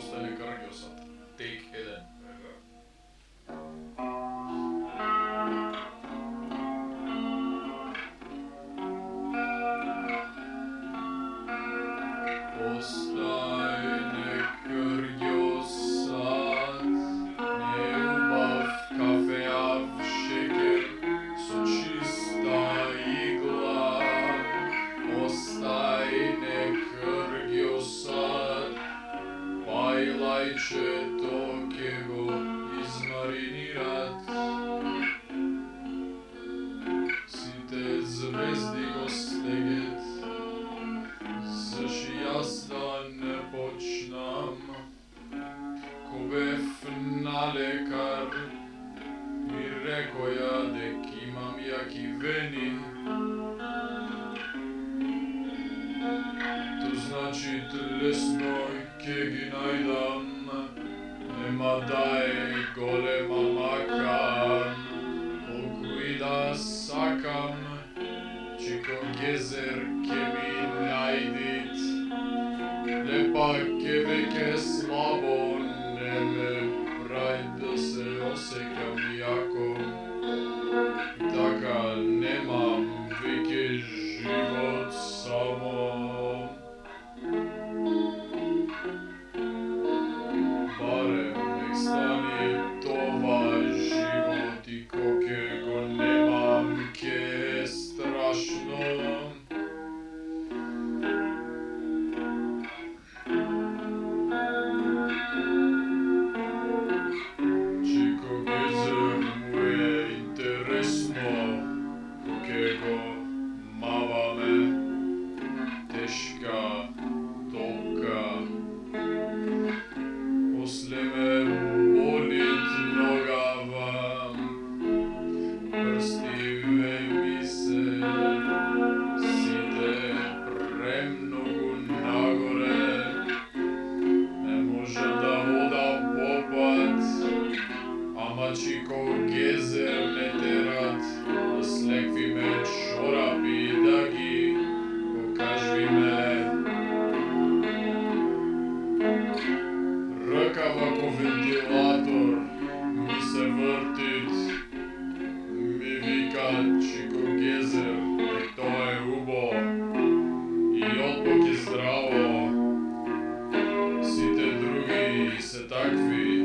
Остане Карагјоса. Take 1. Остане Карагјосат, неубав кафеав шекер со чиста игла. Остане Карагјосат, пајлајчето ке го измаринират. Сите звезди го стегет, заши јас да не почнам. Ко бев на лекар, ми рекоја дека имам јаки вени. То значи лесно ке ги најдам, нема да е голема мака. Колку и да сакам, Чико Гезер ке ми најдит. Лепа ке веќе слабо, не ме прај да се осеќам јако. Така немам веќе живот само. Барем нек стане това живот и коке го немам ке е страшно. Чико Гезер му е интересно, коке го маваме. Тешка топка. После ме болит ногава, прстиве ми се сите премногу нагоре. Не може да одам по пат, ама Чико Гезер не терат. Да слеквиме чорапи да ги покажвиме. Ръкава ко вентилатор ми се вртит. Ми вика Чико Гезер дека тоа е убо и отпок е здраво. Сите други се такви.